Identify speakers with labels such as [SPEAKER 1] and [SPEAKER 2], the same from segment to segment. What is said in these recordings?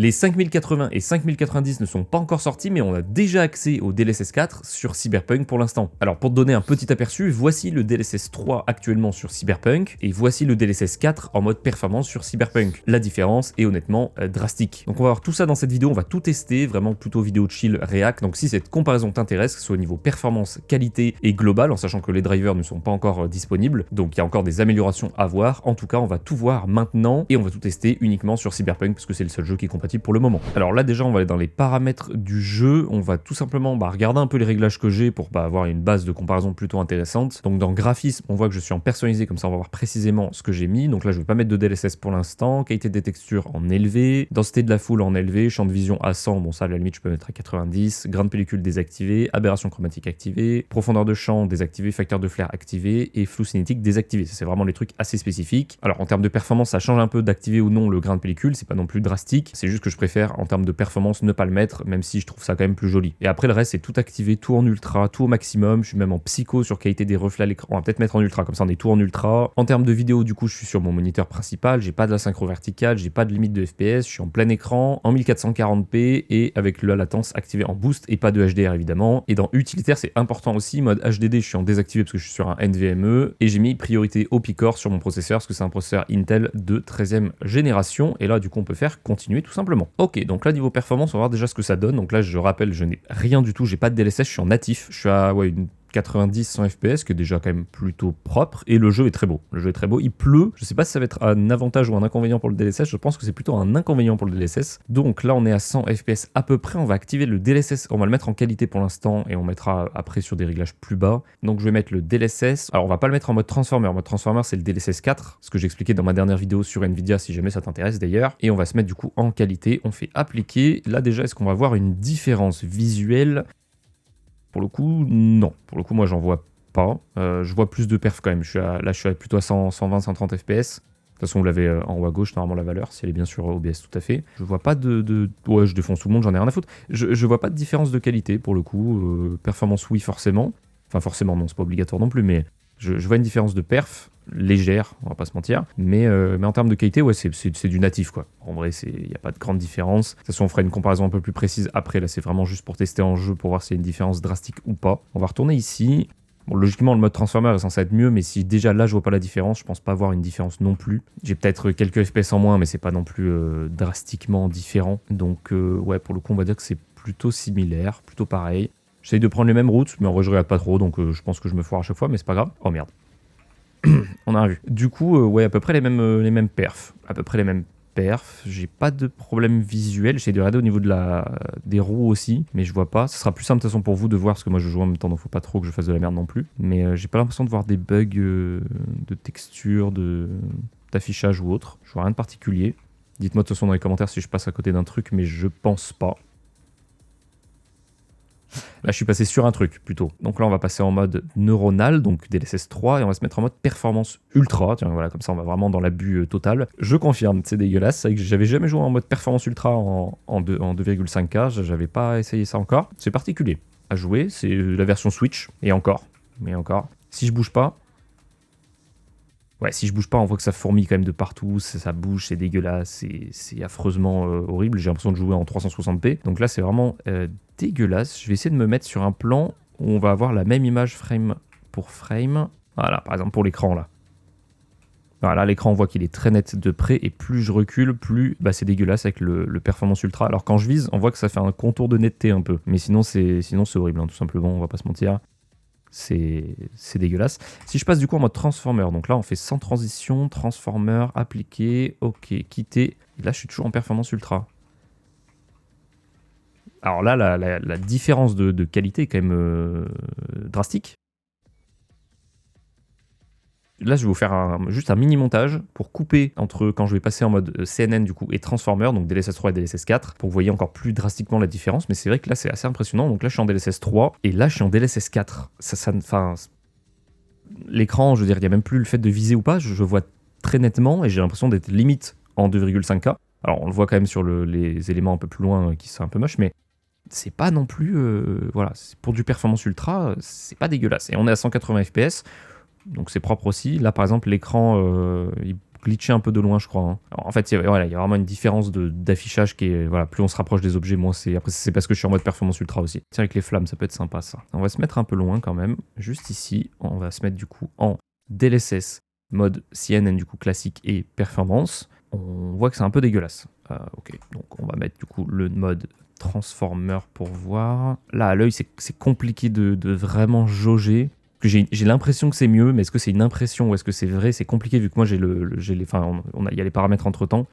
[SPEAKER 1] Les 5080 et 5090 ne sont pas encore sortis, mais on a déjà accès au DLSS 4 sur Cyberpunk pour l'instant. Alors pour te donner un petit aperçu, voici le DLSS 3 actuellement sur Cyberpunk, et voici le DLSS 4 en mode performance sur Cyberpunk. La différence est honnêtement drastique. Donc on va voir tout ça dans cette vidéo, on va tout tester, vraiment plutôt vidéo chill réact. Donc si cette comparaison t'intéresse, que ce soit au niveau performance, qualité et global, en sachant que les drivers ne sont pas encore disponibles, donc il y a encore des améliorations à voir. En tout cas, on va tout voir maintenant et on va tout tester uniquement sur Cyberpunk parce que c'est le seul jeu qui est compatible pour le moment. Alors là déjà, on va aller dans les paramètres du jeu, on va tout simplement regarder un peu les réglages que j'ai pour avoir une base de comparaison plutôt intéressante. Donc dans graphisme, on voit que je suis en personnalisé, comme ça on va voir précisément ce que j'ai mis. Donc là, je vais pas mettre de DLSS pour l'instant. Qualité des textures en élevé, densité de la foule en élevé, champ de vision à 100, bon ça à la limite je peux mettre à 90, grain de pellicule désactivé, aberration chromatique activée, profondeur de champ désactivé, facteur de flair activé et flou cinétique désactivé. Ça c'est vraiment les trucs assez spécifiques. Alors en termes de performance, ça change un peu d'activer ou non le grain de pellicule, c'est pas non plus drastique, c'est juste que je préfère en termes de performance ne pas le mettre, même si je trouve ça quand même plus joli. Et après le reste c'est tout activé, tout en ultra, tout au maximum, je suis même en psycho sur qualité des reflets à l'écran, on va peut-être mettre en ultra, comme ça on est tout en ultra. En termes de vidéo du coup je suis sur mon moniteur principal, j'ai pas de la synchro verticale, j'ai pas de limite de FPS, je suis en plein écran, en 1440p et avec la latence activée en boost et pas de HDR évidemment. Et dans utilitaire c'est important aussi, mode HDD je suis en désactivé parce que je suis sur un NVMe et j'ai mis priorité au Picor sur mon processeur parce que c'est un processeur Intel de 13e génération et là du coup on peut faire continuer tout simplement. Ok, donc là niveau performance on va voir déjà ce que ça donne. Donc là je rappelle, je n'ai rien du tout, j'ai pas de DLSS, je suis en natif, je suis à une 90-100 FPS, qui est déjà quand même plutôt propre, et le jeu est très beau. Le jeu est très beau, il pleut, je sais pas si ça va être un avantage ou un inconvénient pour le DLSS, je pense que c'est plutôt un inconvénient pour le DLSS. Donc là on est à 100 FPS à peu près, on va activer le DLSS, on va le mettre en qualité pour l'instant, et on mettra après sur des réglages plus bas. Donc je vais mettre le DLSS, alors on va pas le mettre en mode transformer, c'est le DLSS 4, ce que j'expliquais dans ma dernière vidéo sur Nvidia, si jamais ça t'intéresse d'ailleurs, et on va se mettre du coup en qualité, on fait appliquer. Là déjà, est-ce qu'on va voir une différence visuelle? Pour le coup, non. Pour le coup, moi, j'en vois pas. Je vois plus de perf quand même. Là, je suis plutôt à 100, 120, 130 FPS. De toute façon, vous l'avez en haut à gauche, normalement, la valeur, si elle est bien sur OBS, tout à fait. Je vois pas Ouais, je défonce tout le monde, j'en ai rien à foutre. Je vois pas de différence de qualité, pour le coup. Performance, oui, forcément. Enfin, forcément, non, c'est pas obligatoire non plus, mais je vois une différence de perf légère, on va pas se mentir, mais en termes de qualité, ouais, c'est du natif, quoi. En vrai, il n'y a pas de grande différence. De toute façon, on fera une comparaison un peu plus précise après. Là, c'est vraiment juste pour tester en jeu, pour voir s'il y a une différence drastique ou pas. On va retourner ici. Bon, logiquement, le mode transformer est censé être mieux, mais si déjà là, je vois pas la différence, je pense pas voir une différence non plus. J'ai peut-être quelques FPS en moins, mais c'est pas non plus drastiquement différent. Donc, ouais, pour le coup, on va dire que c'est plutôt similaire, plutôt pareil. J'essaye de prendre les mêmes routes, mais en vrai, je regarde pas trop, donc je pense que je me foire à chaque fois, mais c'est pas grave. Oh merde. On a vu. Du coup, ouais, à peu près les mêmes perfs. À peu près les mêmes perfs. J'ai pas de problème visuel. J'essaie de regarder au niveau des roues aussi, mais je vois pas. Ce sera plus simple de toute façon pour vous de voir, parce que moi je joue en même temps, donc faut pas trop que je fasse de la merde non plus. Mais j'ai pas l'impression de voir des bugs de texture, d'affichage ou autre. Je vois rien de particulier. Dites-moi de toute façon dans les commentaires si je passe à côté d'un truc, mais je pense pas. Là, je suis passé sur un truc, plutôt. Donc là, on va passer en mode neuronal, donc DLSS 3, et on va se mettre en mode performance ultra. Tiens, voilà, comme ça, on va vraiment dans l'abus total. Je confirme, c'est dégueulasse. C'est vrai que j'avais jamais joué en mode performance ultra en 2,5K. J'avais pas essayé ça encore. C'est particulier à jouer. C'est la version Switch, et encore. Mais encore. Si je bouge pas... Ouais, si je bouge pas, on voit que ça fourmille quand même de partout, ça bouge, c'est dégueulasse, c'est affreusement horrible. J'ai l'impression de jouer en 360p. Donc là, c'est vraiment dégueulasse. Je vais essayer de me mettre sur un plan où on va avoir la même image frame pour frame. Voilà, par exemple pour l'écran là. Voilà, l'écran, on voit qu'il est très net de près, et plus je recule, plus c'est dégueulasse avec le performance ultra. Alors quand je vise, on voit que ça fait un contour de netteté un peu. Mais sinon, c'est horrible, hein, tout simplement, on va pas se mentir. C'est dégueulasse. Si je passe du coup en mode transformer, donc là on fait sans transition, transformer, appliquer, ok, quitter. Et là je suis toujours en performance ultra. Alors là la différence de qualité est quand même drastique. Là, je vais vous faire juste un mini montage pour couper entre quand je vais passer en mode CNN du coup et Transformer, donc DLSS 3 et DLSS 4, pour que vous voyez encore plus drastiquement la différence. Mais c'est vrai que là, c'est assez impressionnant. Donc là, je suis en DLSS 3 et là, je suis en DLSS 4. L'écran, je veux dire, il n'y a même plus le fait de viser ou pas. Je vois très nettement et j'ai l'impression d'être limite en 2,5K. Alors, on le voit quand même sur les éléments un peu plus loin qui sont un peu moches, mais c'est pas non plus... voilà, pour du performance ultra, c'est pas dégueulasse. Et on est à 180 FPS. Donc c'est propre aussi. Là par exemple l'écran il glitché un peu de loin, je crois. Hein. Alors, en fait, voilà, il y a vraiment une différence d'affichage qui est, voilà, plus on se rapproche des objets, moins c'est. Après, c'est parce que je suis en mode performance ultra aussi. Tiens, avec les flammes, ça peut être sympa ça. On va se mettre un peu loin quand même. Juste ici, on va se mettre du coup en DLSS, mode CNN du coup classique et performance. On voit que c'est un peu dégueulasse. Ok, donc on va mettre du coup le mode Transformer pour voir. Là, à l'œil, c'est compliqué de vraiment jauger. J'ai l'impression que c'est mieux, mais est-ce que c'est une impression ou est-ce que c'est vrai? C'est compliqué vu que moi j'ai les, enfin, il y a les paramètres entre temps.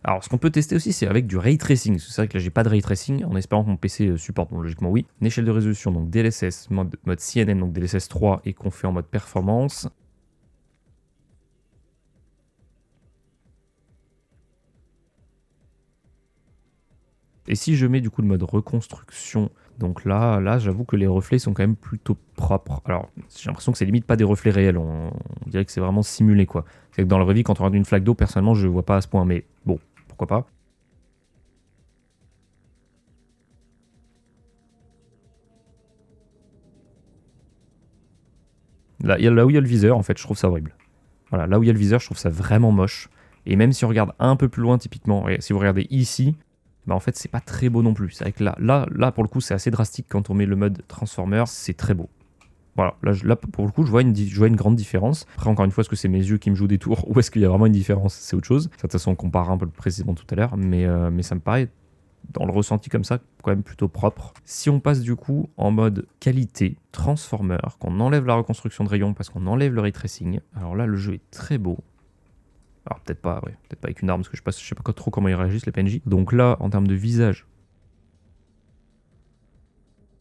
[SPEAKER 1] Alors, ce qu'on peut tester aussi, c'est avec du ray tracing. C'est vrai que là, j'ai pas de ray tracing, en espérant que mon PC supporte. Donc, logiquement, oui. Une échelle de résolution, donc DLSS, mode CNN, donc DLSS 3, et qu'on fait en mode performance. Et si je mets du coup le mode reconstruction, donc là j'avoue que les reflets sont quand même plutôt propres. Alors, j'ai l'impression que c'est limite pas des reflets réels. On dirait que c'est vraiment simulé, quoi. C'est que dans la vraie vie, quand on regarde une flaque d'eau, personnellement, je vois pas à ce point. Mais bon, pourquoi pas. Là où il y a le viseur, en fait, je trouve ça horrible. Voilà, là où il y a le viseur, je trouve ça vraiment moche. Et même si on regarde un peu plus loin, typiquement, et si vous regardez ici, bah en fait, c'est pas très beau non plus. C'est vrai que là, pour le coup, c'est assez drastique quand on met le mode Transformer, c'est très beau. Voilà, là, pour le coup, je vois une grande différence. Après, encore une fois, est-ce que c'est mes yeux qui me jouent des tours ou est-ce qu'il y a vraiment une différence? C'est autre chose. De toute façon, on compare un peu le précédent tout à l'heure, mais ça me paraît, dans le ressenti comme ça, quand même plutôt propre. Si on passe du coup en mode qualité, Transformer, qu'on enlève la reconstruction de rayon parce qu'on enlève le ray tracing, alors là, le jeu est très beau. Alors peut-être pas, ouais, peut-être pas avec une arme parce que je sais pas trop comment ils réagissent les PNJ. Donc là, en termes de visage,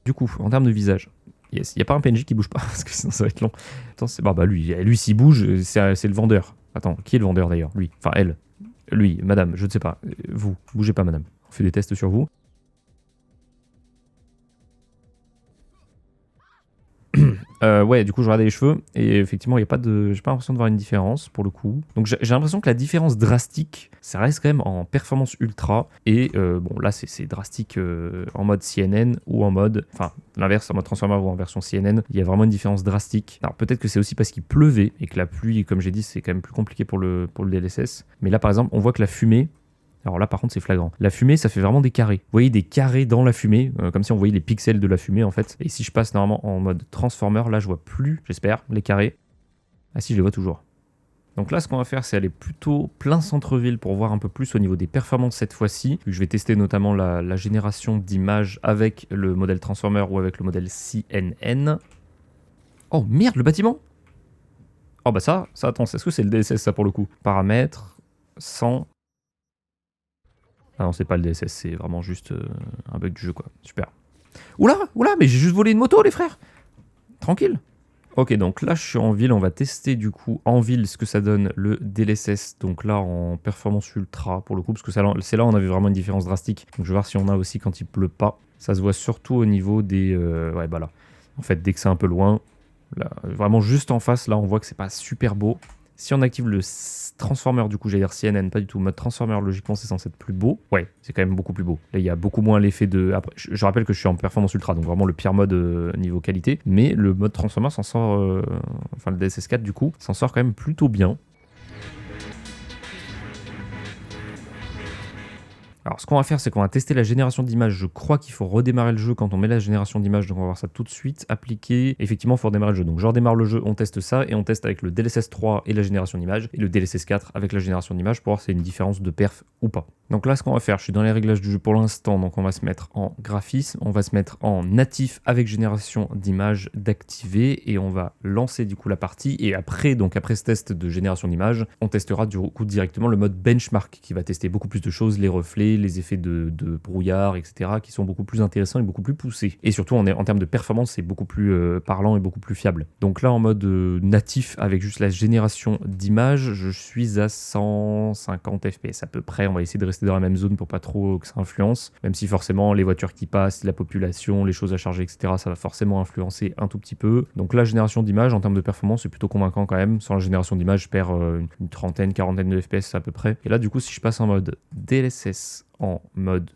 [SPEAKER 1] du coup, en termes de visage, yes, il n'y a pas un PNJ qui bouge pas parce que sinon ça va être long. Attends, c'est bah lui s'il bouge, c'est le vendeur. Attends, qui est le vendeur d'ailleurs? Lui, enfin elle, lui, madame, je ne sais pas. Vous, bougez pas, madame. On fait des tests sur vous. Ouais, du coup, je regardais les cheveux et effectivement, il y a pas de, j'ai pas l'impression de voir une différence pour le coup. Donc, j'ai l'impression que la différence drastique, ça reste quand même en performance ultra. Et bon, là, c'est drastique en mode CNN ou en mode, enfin, l'inverse, en mode Transformer ou en version CNN. Il y a vraiment une différence drastique. Alors, peut-être que c'est aussi parce qu'il pleuvait et que la pluie, comme j'ai dit, c'est quand même plus compliqué pour le DLSS. Mais là, par exemple, on voit que la fumée. Alors là, par contre, c'est flagrant. La fumée, ça fait vraiment des carrés. Vous voyez des carrés dans la fumée, comme si on voyait les pixels de la fumée, en fait. Et si je passe normalement en mode Transformer, là, je vois plus, j'espère, les carrés. Ah si, je les vois toujours. Donc là, ce qu'on va faire, c'est aller plutôt plein centre-ville pour voir un peu plus au niveau des performances cette fois-ci. Je vais tester notamment la génération d'images avec le modèle Transformer ou avec le modèle CNN. Oh merde, le bâtiment! Oh bah ça attends, est-ce que c'est le DSS ça pour le coup? Paramètres, 100... Ah non, c'est pas le DSS, c'est vraiment juste un bug du jeu, quoi. Super. Oula, mais j'ai juste volé une moto, les frères. Tranquille. Ok, donc là, je suis en ville. On va tester, du coup, en ville, ce que ça donne le DLSS. Donc là, en performance ultra, pour le coup, parce que c'est là où on avait vraiment une différence drastique. Donc je vais voir si on a aussi quand il pleut pas. Ça se voit surtout au niveau des... ouais, bah là. En fait, dès que c'est un peu loin, là, vraiment juste en face, là, on voit que c'est pas super beau. Si on active le Transformer, du coup, j'allais dire CNN, pas du tout. Mode Transformer, logiquement, c'est censé être plus beau. Ouais, c'est quand même beaucoup plus beau. Là, il y a beaucoup moins l'effet de... Après, je rappelle que je suis en performance ultra, donc vraiment le pire mode niveau qualité. Mais le mode Transformer s'en sort... Enfin, le DSS4, du coup, s'en sort quand même plutôt bien. Alors, ce qu'on va faire, c'est qu'on va tester la génération d'images. Je crois qu'il faut redémarrer le jeu quand on met la génération d'images. Donc, on va voir ça tout de suite. Appliquer. Effectivement, il faut redémarrer le jeu. Donc, je redémarre le jeu, on teste ça. Et on teste avec le DLSS 3 et la génération d'images. Et le DLSS 4 avec la génération d'images pour voir si c'est une différence de perf ou pas. Donc là, ce qu'on va faire, je suis dans les réglages du jeu pour l'instant. Donc, on va se mettre en graphisme. On va se mettre en natif avec génération d'images d'activer. Et on va lancer du coup la partie. Et après, donc après ce test de génération d'images, on testera du coup directement le mode benchmark qui va tester beaucoup plus de choses, les reflets, les effets de brouillard, etc., qui sont beaucoup plus intéressants et beaucoup plus poussés. Et surtout, en termes de performance, c'est beaucoup plus parlant et beaucoup plus fiable. Donc là, en mode natif, avec juste la génération d'images, je suis à 150 fps à peu près. On va essayer de rester dans la même zone pour pas trop que ça influence, même si forcément, les voitures qui passent, la population, les choses à charger, etc., ça va forcément influencer un tout petit peu. Donc la génération d'images, en termes de performance, c'est plutôt convaincant quand même. Sans la génération d'images, je perds une trentaine, quarantaine de fps à peu près. Et là, du coup, si je passe en mode DLSS en mode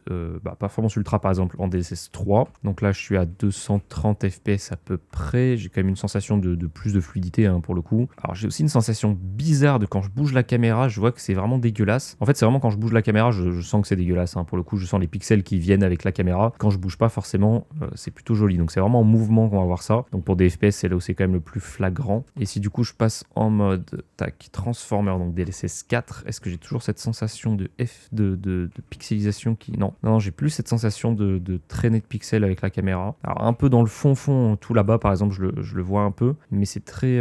[SPEAKER 1] performance ultra par exemple en DLSS 3. Donc là je suis à 230 fps à peu près, j'ai quand même une sensation de plus de fluidité hein, pour le coup. Alors j'ai aussi une sensation bizarre de quand je bouge la caméra, je vois que c'est vraiment dégueulasse. En fait c'est vraiment quand je bouge la caméra, je sens que c'est dégueulasse hein. Pour le coup je sens les pixels qui viennent avec la caméra. Quand je bouge pas forcément c'est plutôt joli, donc c'est vraiment en mouvement qu'on va voir ça. Donc pour des FPS c'est là où c'est quand même le plus flagrant. Et si du coup je passe en mode tac transformer, donc DLSS 4, est-ce que j'ai toujours cette sensation de pixelisation qui... Non, j'ai plus cette sensation de traîner de pixels avec la caméra. Alors un peu dans le fond, tout là-bas par exemple, je le vois un peu, mais c'est très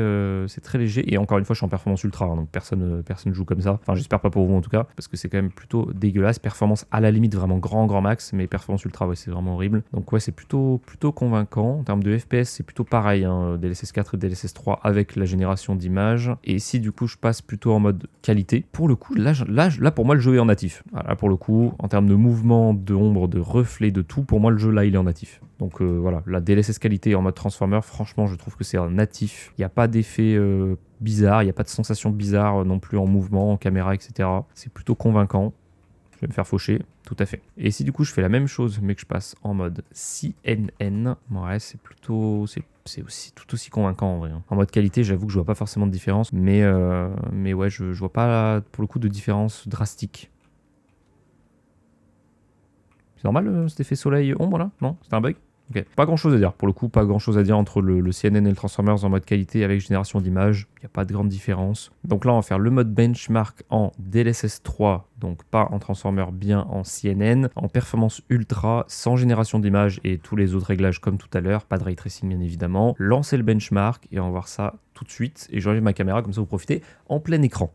[SPEAKER 1] léger. Et encore une fois, je suis en performance ultra, hein, donc personne joue comme ça. Enfin, j'espère pas pour vous en tout cas, parce que c'est quand même plutôt dégueulasse. Performance à la limite vraiment grand max, mais performance ultra, ouais, c'est vraiment horrible. Donc ouais, c'est plutôt convaincant. En termes de FPS, c'est plutôt pareil, hein, DLSS 4 et DLSS 3 avec la génération d'images. Et si du coup je passe plutôt en mode qualité, pour le coup, là pour moi le jeu est en natif. Voilà, pour le coup, en termes de mouvement, d'ombre, de reflet, de tout, pour moi le jeu là il est en natif. Donc voilà, la DLSS qualité en mode transformer, franchement je trouve que c'est un natif. Il n'y a pas d'effet bizarre, il n'y a pas de sensation bizarre non plus en mouvement, en caméra, etc. C'est plutôt convaincant. Je vais me faire faucher, tout à fait. Et si du coup je fais la même chose mais que je passe en mode CNN, ouais, c'est aussi tout aussi convaincant en vrai. Hein. En mode qualité, j'avoue que je vois pas forcément de différence, mais ouais, je vois pas pour le coup de différence drastique. C'est normal cet effet soleil-ombre là? Non? C'était un bug? Ok. Pas grand chose à dire. Pour le coup, pas grand chose à dire entre le CNN et le Transformers en mode qualité avec génération d'images. Il n'y a pas de grande différence. Donc là, on va faire le mode benchmark en DLSS 3, donc pas en Transformer, bien en CNN, en performance ultra, sans génération d'images et tous les autres réglages comme tout à l'heure. Pas de ray tracing, bien évidemment. Lancez le benchmark et on va voir ça tout de suite. Et j'enlève ma caméra, comme ça vous profitez en plein écran.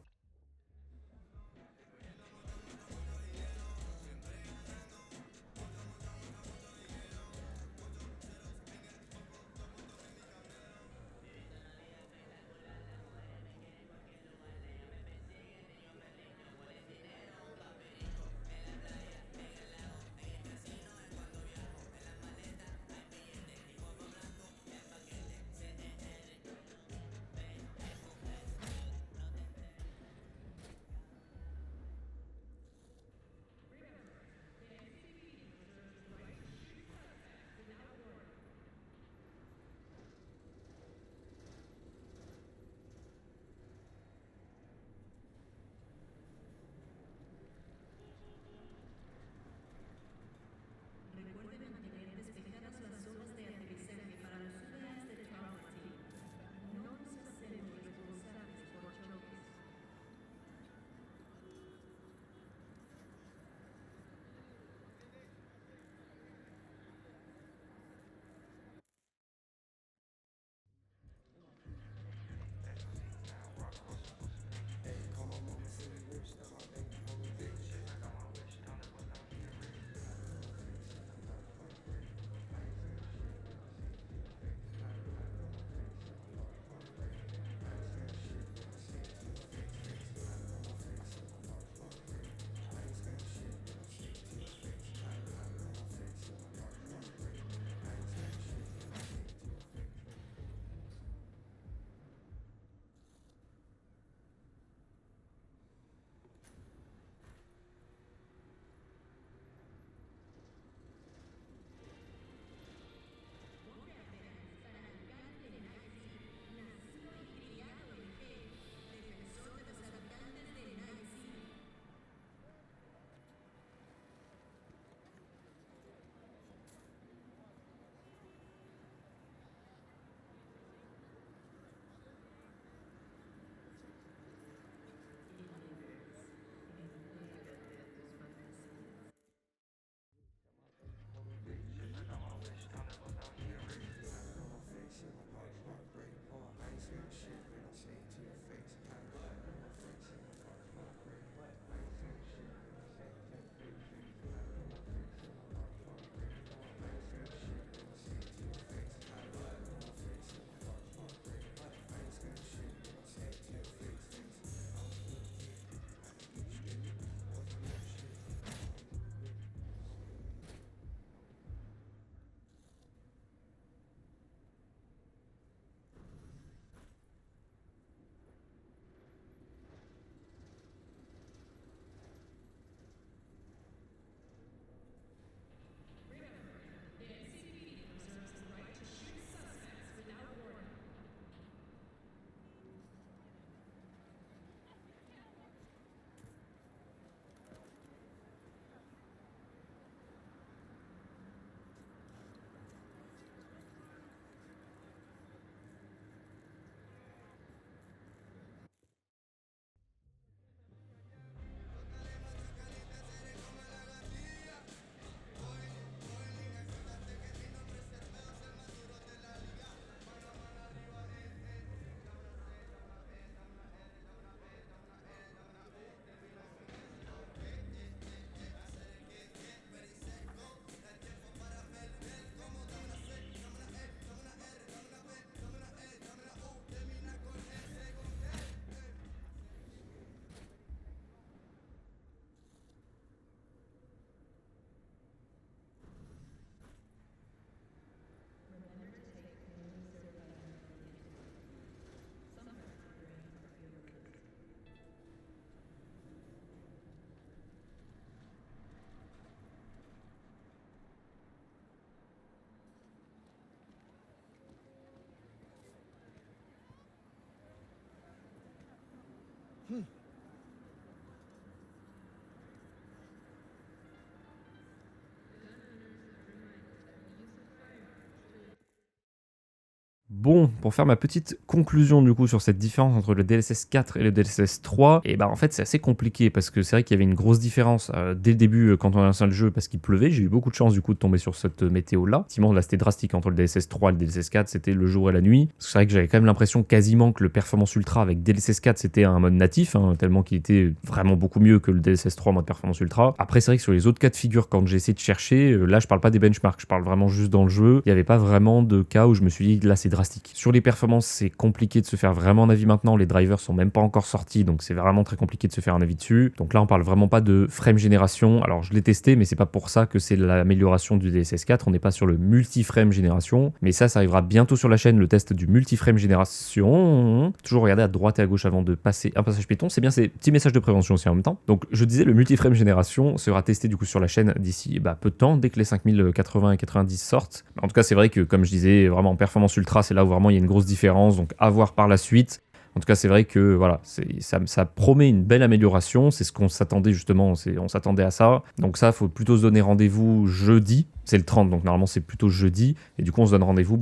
[SPEAKER 1] Bon, pour faire ma petite conclusion du coup sur cette différence entre le DLSS 4 et le DLSS 3, et bah en fait c'est assez compliqué parce que c'est vrai qu'il y avait une grosse différence dès le début quand on a lancé le jeu parce qu'il pleuvait. J'ai eu beaucoup de chance du coup de tomber sur cette météo là. Effectivement là c'était drastique entre le DLSS 3 et le DLSS 4, c'était le jour et la nuit. C'est vrai que j'avais quand même l'impression quasiment que le Performance Ultra avec DLSS 4 c'était un mode natif, hein, tellement qu'il était vraiment beaucoup mieux que le DLSS 3 mode Performance Ultra. Après c'est vrai que sur les autres cas de figure quand j'ai essayé de chercher, là je parle pas des benchmarks, je parle vraiment juste dans le jeu, il n'y avait pas vraiment de cas où je me suis dit là c'est drastique. Sur les performances, c'est compliqué de se faire vraiment un avis maintenant. Les drivers sont même pas encore sortis, donc c'est vraiment très compliqué de se faire un avis dessus. Donc là, on parle vraiment pas de frame génération. Alors je l'ai testé, mais c'est pas pour ça que c'est l'amélioration du DLSS 4. On n'est pas sur le multi-frame génération, mais ça arrivera bientôt sur la chaîne, le test du multi-frame génération. Toujours regarder à droite et à gauche avant de passer un passage piéton. C'est bien ces petits messages de prévention aussi en même temps. Donc je disais, le multi-frame génération sera testé du coup sur la chaîne d'ici peu de temps, dès que les 5080 et 90 sortent. En tout cas, c'est vrai que comme je disais, vraiment en performance ultra, c'est là où vraiment il y a une grosse différence, donc à voir par la suite. En tout cas, c'est vrai que voilà, ça promet une belle amélioration, c'est ce qu'on s'attendait justement, on s'attendait à ça. Donc ça, il faut plutôt se donner rendez-vous jeudi, c'est le 30, donc normalement c'est plutôt jeudi, et du coup on se donne rendez-vous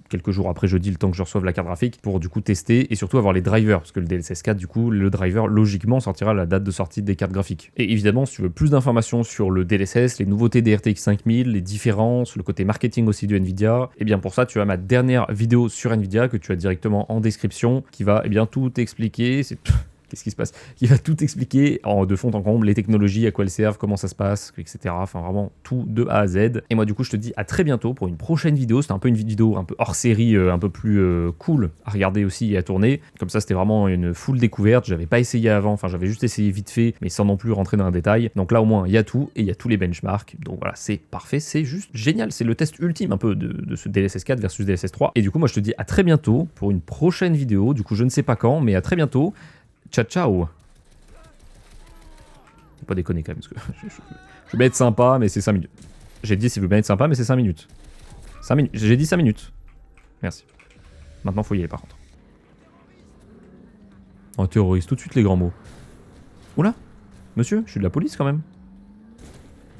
[SPEAKER 1] quelques jours après jeudi, le temps que je reçoive la carte graphique, pour du coup tester et surtout avoir les drivers, parce que le DLSS 4, du coup, le driver, logiquement, sortira à la date de sortie des cartes graphiques. Et évidemment, si tu veux plus d'informations sur le DLSS, les nouveautés des RTX 5000, les différences, le côté marketing aussi de Nvidia, et bien pour ça, tu as ma dernière vidéo sur Nvidia que tu as directement en description, qui va tout expliquer. Qu'est-ce qui se passe? Qui va tout expliquer de fond en comble, les technologies, à quoi elles servent, comment ça se passe, etc. Enfin, vraiment tout de A à Z. Et moi, du coup, je te dis à très bientôt pour une prochaine vidéo. C'était un peu une vidéo un peu hors série, un peu plus cool à regarder aussi et à tourner. Comme ça, c'était vraiment une full découverte. J'avais pas essayé avant, enfin, j'avais juste essayé vite fait, mais sans non plus rentrer dans un détail. Donc là, au moins, il y a tout et il y a tous les benchmarks. Donc voilà, c'est parfait, c'est juste génial. C'est le test ultime un peu de ce DLSS 4 versus DLSS 3. Et du coup, moi, je te dis à très bientôt pour une prochaine vidéo. Du coup, je ne sais pas quand, mais à très bientôt. Ciao, ciao. Faut pas déconner quand même, parce que je vais être sympa, mais c'est 5 minutes. J'ai dit, si vous bien être sympa, mais c'est 5 minutes. 5 minutes. J'ai dit 5 minutes. Merci. Maintenant, faut y aller, par contre. On terrorise tout de suite les grands mots. Oula, monsieur, je suis de la police quand même.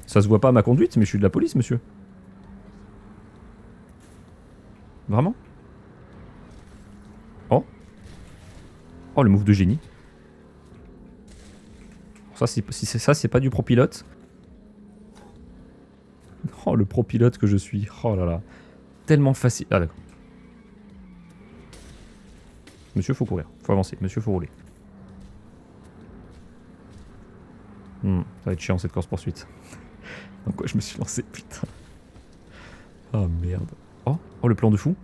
[SPEAKER 1] Ça se voit pas à ma conduite, mais je suis de la police, monsieur. Vraiment? Oh. Oh, le move de génie. Ça, si c'est ça, c'est pas du pro-pilote. Oh, le pro-pilote que je suis. Oh là là. Tellement facile. Ah, d'accord. Monsieur, faut courir. Faut avancer. Monsieur, faut rouler. Ça va être chiant cette course-poursuite. Dans quoi je me suis lancé, putain. Oh merde. Oh, le plan de fou.